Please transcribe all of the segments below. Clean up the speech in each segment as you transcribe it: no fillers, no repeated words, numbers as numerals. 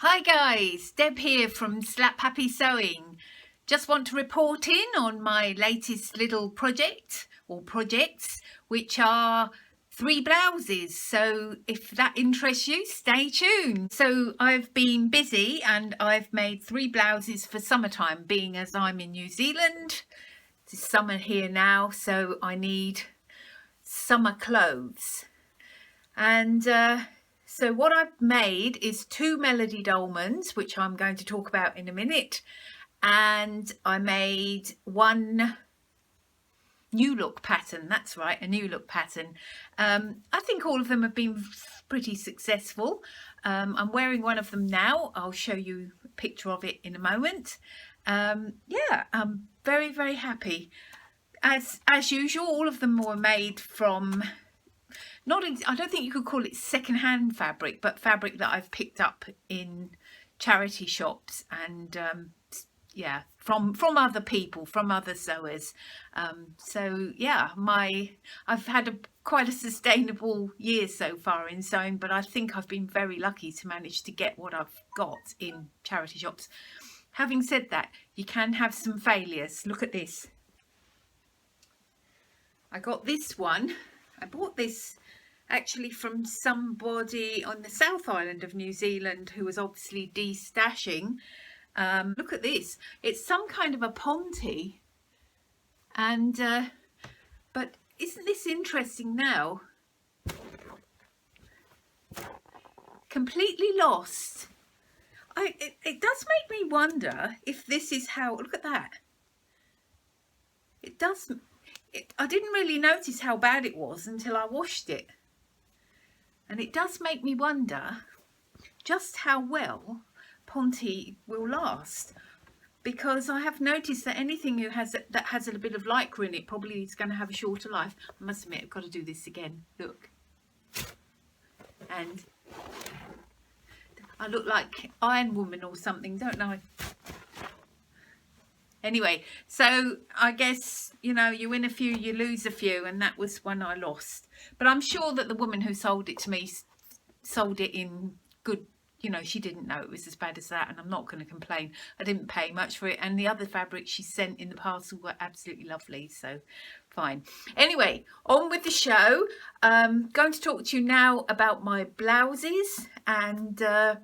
Hi guys, Deb here from Slap Happy Sewing. Just want to report in on my latest little project or projects, which are 3 blouses. So if that interests you, stay tuned. So I've been busy and I've made 3 blouses for summertime, being as I'm in New Zealand. It's summer here now, so I need summer clothes. And so what I've made is 2 Melody Dolmans, which I'm going to talk about in a minute. And I made 1 new look pattern. That's right, a new look pattern. I think all of them have been pretty successful. I'm wearing one of them now. I'll show you a picture of it in a moment. Yeah, I'm very, very happy. As usual, all of them were made from... I don't think you could call it second-hand fabric, but fabric that I've picked up in charity shops and yeah, from other people, from other sewers. So yeah, I've had quite a sustainable year so far in sewing, but I think I've been very lucky to manage to get what I've got in charity shops. Having said that, you can have some failures. Look at this. I got this one. I bought this actually from somebody on the South Island of New Zealand who was obviously de-stashing. Look at this. It's some kind of a ponte, and but isn't this interesting now? Completely lost. It does make me wonder if this is how... Look at that. It does... I didn't really notice how bad it was until I washed it. And it does make me wonder just how well ponte will last, because I have noticed that anything that has a bit of lycra in it probably is going to have a shorter life. I must admit, I've got to do this again. Look. And I look like Iron Woman or something, don't I? Anyway, so I guess, you know, you win a few, you lose a few, and that was one I lost. But I'm sure that the woman who sold it to me sold it in good, you know, she didn't know it was as bad as that, and I'm not going to complain. I didn't pay much for it, and the other fabrics she sent in the parcel were absolutely lovely, so fine. Anyway, on with the show. Going to talk to you now about my blouses, and yeah,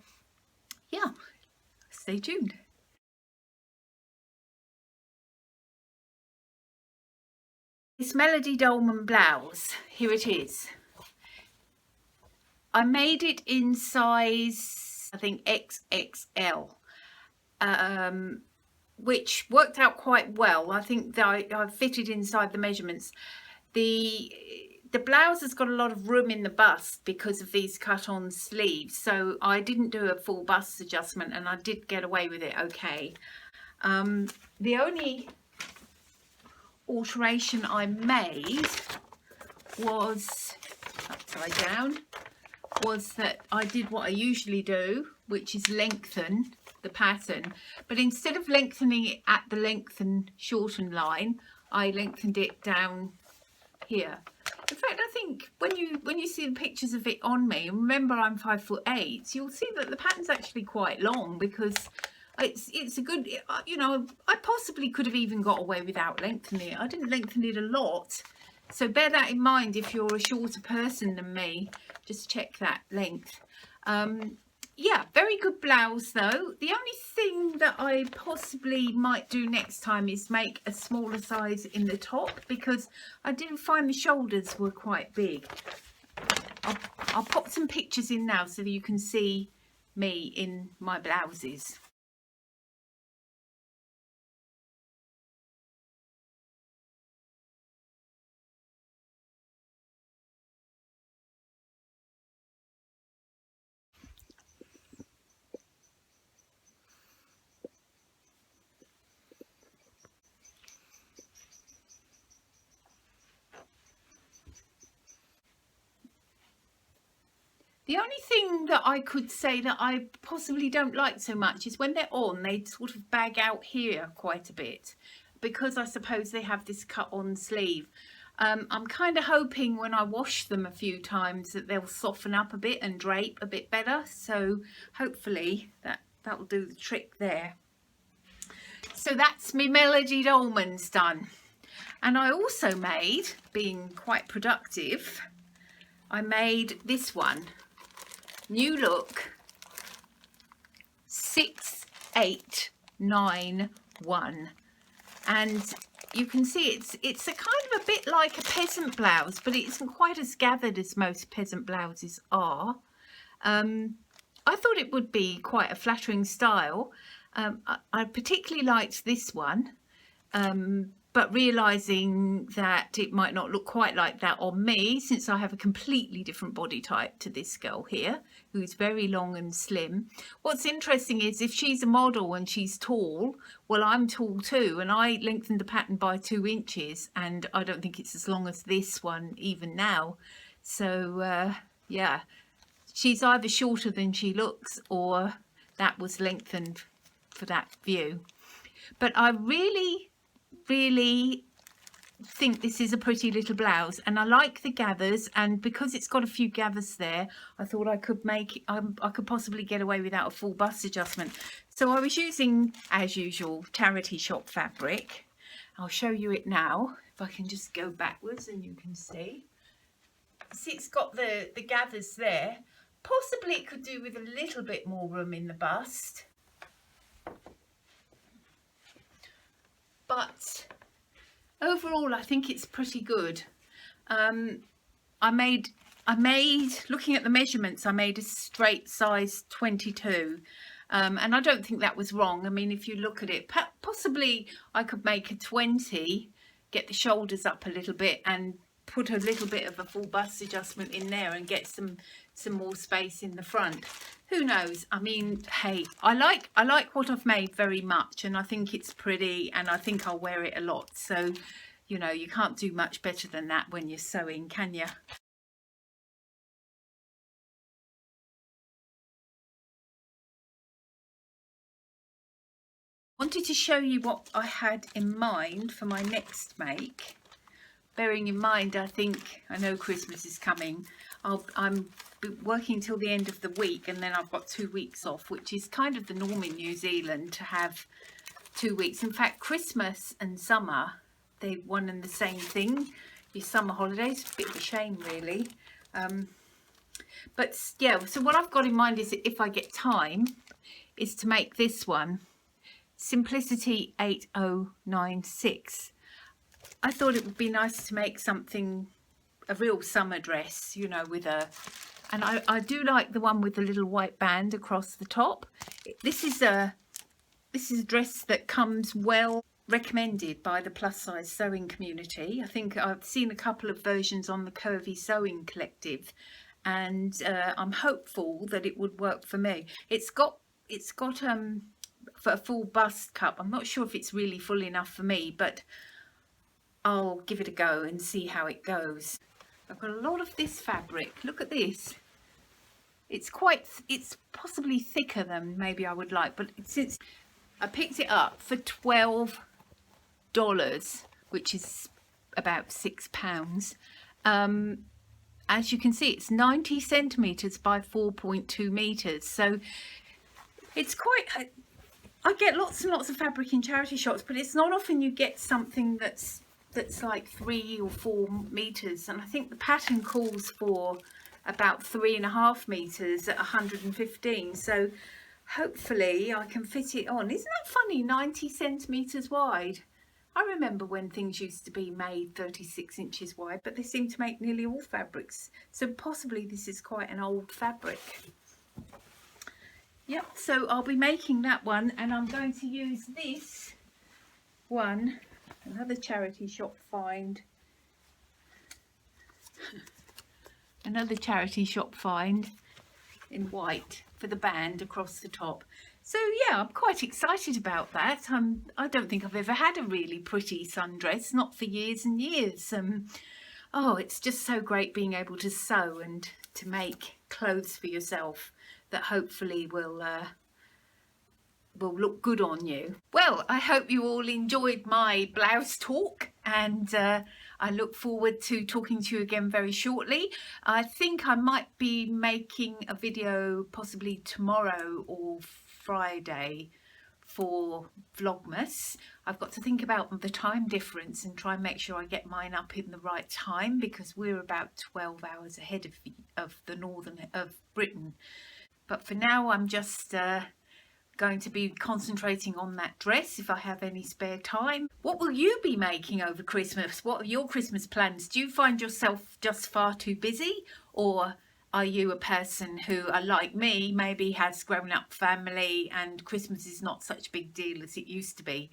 stay tuned. This Melody Dolman blouse, here it is. I made it in size, I think, XXL, which worked out quite well. I think that I fitted inside the measurements. The blouse has got a lot of room in the bust because of these cut-on sleeves, so I didn't do a full bust adjustment, and I did get away with it okay. The only alteration I made was upside down, was that I did what I usually do, which is lengthen the pattern, but instead of lengthening it at the lengthen shorten line, I lengthened it down here. In fact, I think when you see the pictures of it on me, remember I'm 5'8", you'll see that the pattern's actually quite long, because it's a good, you know, I possibly could have even got away without lengthening it. I didn't lengthen it a lot, so bear that in mind if you're a shorter person than me. Just check that length. Yeah, very good blouse though. The only thing that I possibly might do next time is make a smaller size in the top, because I did find the shoulders were quite big. I'll pop some pictures in now so that you can see me in my blouses. The only thing that I could say that I possibly don't like so much is when they're on, they sort of bag out here quite a bit, because I suppose they have this cut on sleeve. I'm kind of hoping when I wash them a few times that they'll soften up a bit and drape a bit better. So hopefully that'll do the trick there. So that's me Melody Dolman's done. And I also made, being quite productive, I made this one. New look 6891. And you can see it's a kind of a bit like a peasant blouse, but it isn't quite as gathered as most peasant blouses are. I thought it would be quite a flattering style. I particularly liked this one, but realising that it might not look quite like that on me, since I have a completely different body type to this girl here, who is very long and slim. What's interesting is if she's a model and she's tall, well, I'm tall too, and I lengthened the pattern by 2 inches, and I don't think it's as long as this one even now. So yeah, she's either shorter than she looks, or that was lengthened for that view. But I really think this is a pretty little blouse, and I like the gathers, and because it's got a few gathers there, I thought I could make I could possibly get away without a full bust adjustment. So I was using, as usual, charity shop fabric. I'll show you it now if I can just go backwards and you can see. See, it's got the gathers there. Possibly it could do with a little bit more room in the bust, but overall I think it's pretty good. I made, looking at the measurements, I made a straight size 22, and I don't think that was wrong. I mean, if you look at it, possibly I could make a 20, get the shoulders up a little bit and put a little bit of a full bust adjustment in there and get some more space in the front. Who knows? I mean, hey, I like what I've made very much, and I think it's pretty, and I think I'll wear it a lot. So, you know, you can't do much better than that when you're sewing, can you? Wanted to show you what I had in mind for my next make. Bearing in mind, I know Christmas is coming. I'm working till the end of the week, and then I've got 2 weeks off, which is kind of the norm in New Zealand to have 2 weeks. In fact, Christmas and summer, they're one and the same thing. Your summer holidays, a bit of a shame really. But yeah, so what I've got in mind is that if I get time, is to make this one, Simplicity 8096. I thought it would be nice to make something, a real summer dress, you know, with a, and I do like the one with the little white band across the top. This is a dress that comes well recommended by the plus size sewing community. I think I've seen a couple of versions on the Curvy Sewing Collective, and I'm hopeful that it would work for me. It's got for a full bust cup. I'm not sure if it's really full enough for me, but I'll give it a go and see how it goes. I've got a lot of this fabric. Look at this. It's possibly thicker than maybe I would like, but since I picked it up for $12, which is about £6. As you can see, it's 90 centimeters by 4.2 meters. So it's quite, I get lots and lots of fabric in charity shops, but it's not often you get something that's like 3 or 4 meters, and I think the pattern calls for about 3.5 meters at 115. So hopefully I can fit it on. Isn't that funny? 90 centimeters wide. I remember when things used to be made 36 inches wide, but they seem to make nearly all fabrics. So possibly this is quite an old fabric. Yep, so I'll be making that one, and I'm going to use this one, another charity shop find. Another charity shop find in white for the band across the top. So yeah, I'm quite excited about that. I don't think I've ever had a really pretty sundress, not for years and years. Oh, it's just so great being able to sew and to make clothes for yourself that hopefully will look good on you. Well, I hope you all enjoyed my blouse talk, and I look forward to talking to you again very shortly. I think I might be making a video possibly tomorrow or Friday for Vlogmas. I've got to think about the time difference and try and make sure I get mine up in the right time, because we're about 12 hours ahead of the northern of Britain. But for now I'm just going to be concentrating on that dress if I have any spare time. What will you be making over Christmas? What are your Christmas plans? Do you find yourself just far too busy, or are you a person who, like me, maybe has grown up family and Christmas is not such a big deal as it used to be?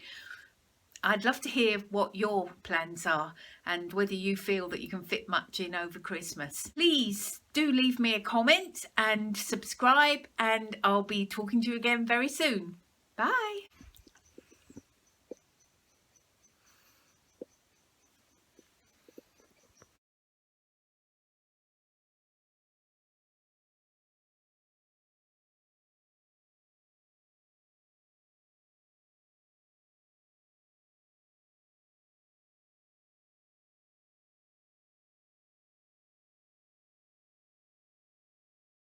I'd love to hear what your plans are and whether you feel that you can fit much in over Christmas. Please do leave me a comment and subscribe, and I'll be talking to you again very soon. Bye.